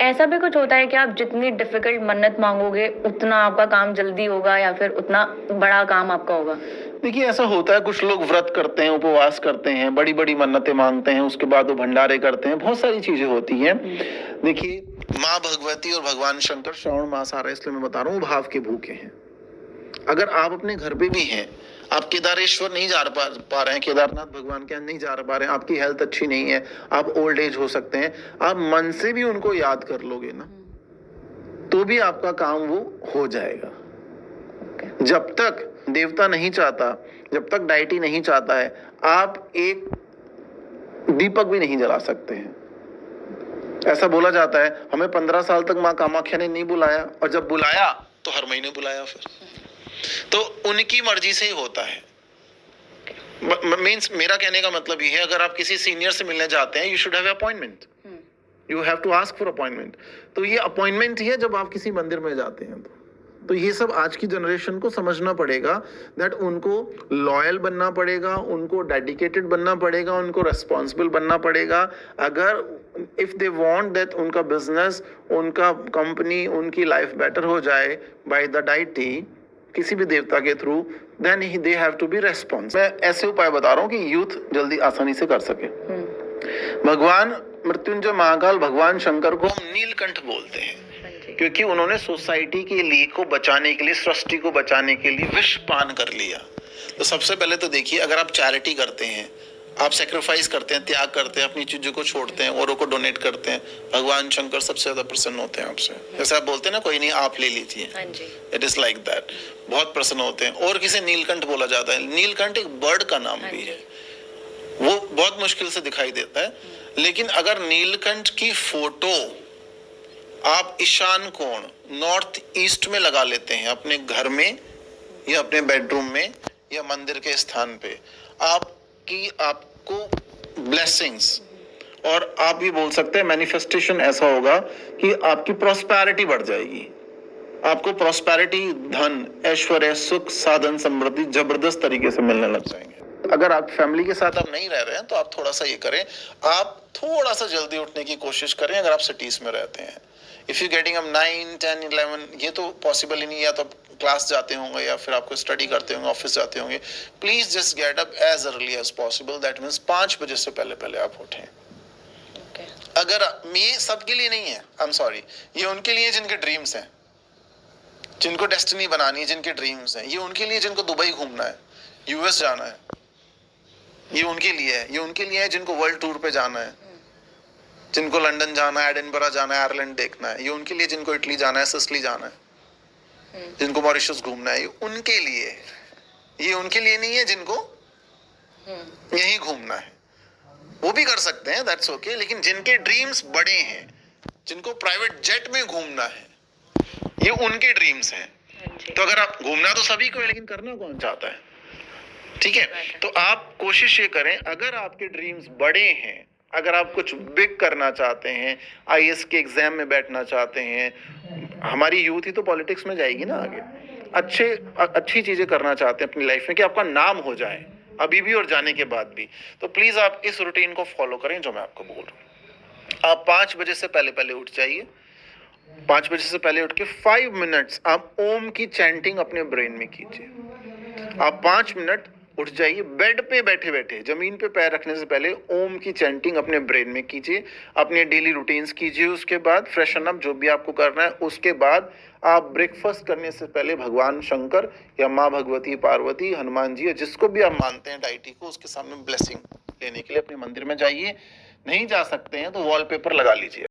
ऐसा भी कुछ होता है कि आप जितनी डिफिकल्ट मन्नत मांगोगे उतना आपका काम जल्दी होगा या फिर उतना बड़ा काम आपका होगा? देखिए, ऐसा होता है, कुछ लोग व्रत करते हैं, उपवास करते हैं, बड़ी बड़ी मन्नतें मांगते हैं, उसके बाद वो भंडारे करते हैं, बहुत सारी चीजें होती हैं। देखिए, माँ भगवती और भगवान शंकर श्रावण मास आ रहा है इसलिए मैं बता रहा हूँ, भाव के भूखे हैं। अगर आप अपने घर पे भी हैं, आप केदारेश्वर नहीं जा पा रहे हैं, केदारनाथ भगवान के यहाँ नहीं जा पा रहे हैं, आपकी हेल्थ अच्छी नहीं है, आप ओल्ड एज हो सकते हैं, आप मन से भी उनको याद कर लोगे ना, तो भी आपका काम वो हो जाएगा। जब तक देवता नहीं चाहता, जब तक डाइटी नहीं चाहता है, आप एक दीपक भी नहीं जला सकते हैं। ऐसा बोला जाता है, हमें 15 साल तक माँ कामाख्या ने नहीं बुलाया, और जब बुलाया तो हर महीने बुलाया। फिर तो उनकी मर्जी से ही होता है। मीन्स मेरा कहने का मतलब ये है, अगर आप किसी सीनियर से मिलने जाते हैं, you should have appointment, you have to ask for appointment. तो ये अपॉइंटमेंट ही है जब आप किसी मंदिर में जाते हैं। तो ये सब आज की जनरेशन को समझना पड़ेगा दैट उनको लॉयल बनना पड़ेगा, उनको डेडिकेटेड बनना पड़ेगा, उनको रेस्पॉन्सिबल बनना पड़ेगा। अगर इफ दे वांट दैट उनका बिजनेस, उनका कंपनी, उनकी लाइफ बेटर हो जाए बाय द डाइटी, किसी भी देवता के through, then they have to be responsible. मैं ऐसे उपाय बता रहा हूँ कि यूथ जल्दी आसानी से कर सके। भगवान मृत्युंजय महाकाल भगवान शंकर को हम नीलकंठ बोलते हैं, क्योंकि उन्होंने सोसाइटी के लिए को बचाने के लिए, सृष्टि को बचाने के लिए विष पान कर लिया। तो सबसे पहले तो देखिए, अगर आप चैरिटी करते हैं, आप सेक्रीफाइस करते हैं, त्याग करते हैं, अपनी चीजों को छोड़ते हैं, औरों को डोनेट करते हैं, भगवान शंकर सबसे ज्यादा प्रसन्न होते हैं आपसे। जैसे आप बोलते हैं ना, कोई नहीं आप ले लीजिए, इट इज लाइक दैट, बहुत प्रसन्न होते हैं। और किसे नीलकंठ बोला जाता है, नीलकंठ एक बर्ड का नाम भी है, वो बहुत मुश्किल से दिखाई देता है। लेकिन अगर नीलकंठ की फोटो आप ईशान कोण, नॉर्थ ईस्ट में लगा लेते हैं, अपने घर में या अपने बेडरूम में या मंदिर के स्थान पे, आपको ब्लेसिंग्स, और आप ये बोल सकते हैं मैनिफेस्टेशन ऐसा होगा कि आपकी प्रॉस्पेरिटी बढ़ जाएगी। आपको प्रॉस्पेरिटी, धन, ऐश्वर्य, सुख, साधन, समृद्धि जबरदस्त तरीके से मिलने लग जाएंगे। अगर आप फैमिली के साथ आप नहीं रह रहे हैं तो आप थोड़ा सा ये करें, आप थोड़ा सा जल्दी उठने की कोशिश करें। अगर आप सिटीज में रहते हैं, इफ यू गेटिंग अप 9, 10, 11, ये तो पॉसिबल ही नहीं, या तो क्लास जाते होंगे या फिर आपको स्टडी करते होंगे, ऑफिस जाते होंगे, please just get up as early as possible. That means 5 बजे से पहले आप उठें। अगर ये सबके लिए नहीं है, आई एम सॉरी, ये उनके लिए जिनके ड्रीम्स हैं, जिनको डेस्टिनी बनानी है, जिनके ड्रीम्स हैं, ये उनके लिए जिनको दुबई घूमना है, यूएस जाना है, ये उनके लिए है। ये उनके लिए है जिनको वर्ल्ड टूर पे जाना है, जिनको लंदन जाना है, एडिनबरा जाना है, आयरलैंड देखना है। ये उनके लिए जिनको इटली जाना है, सिसिली जाना है, जिनको मॉरिशस घूमना है, ये उनके लिए। ये उनके लिए नहीं है जिनको यहीं घूमना है, वो भी कर सकते हैं, दैट्स ओके। लेकिन जिनके ड्रीम्स बड़े हैं, जिनको प्राइवेट जेट में घूमना है, ये उनके ड्रीम्स हैं। तो अगर आप, घूमना तो सभी को है, लेकिन करना कौन चाहता है? ठीक है, तो आप कोशिश ये करें, अगर आपके ड्रीम्स बड़े हैं, अगर आप कुछ बिग करना चाहते हैं, आईएएस के एग्जाम में बैठना चाहते हैं, हमारी यूथ ही तो पॉलिटिक्स में जाएगी ना आगे, अच्छी चीजें करना चाहते हैं अपनी लाइफ में, कि आपका नाम हो जाए अभी भी और जाने के बाद भी, तो प्लीज आप इस रूटीन को फॉलो करें जो मैं आपको बोल रहा हूँ। आप 5 बजे से पहले उठ जाइए। 5 बजे से पहले उठ के 5 मिनट्स आप ओम की चैंटिंग अपने ब्रेन में कीजिए। आप 5 मिनट उठ जाइए, बेड पे बैठे बैठे, जमीन पे पैर रखने से पहले ओम की चैंटिंग अपने ब्रेन में कीजिए। अपने डेली रूटीन्स कीजिए, उसके बाद फ्रेशन अप जो भी आपको करना है, उसके बाद आप ब्रेकफास्ट करने से पहले भगवान शंकर या माँ भगवती, पार्वती, हनुमान जी, या जिसको भी आप मानते हैं डाइटी को, उसके सामने ब्लेसिंग लेने के लिए अपने मंदिर में जाइए। नहीं जा सकते हैं तो वॉलपेपर लगा लीजिए।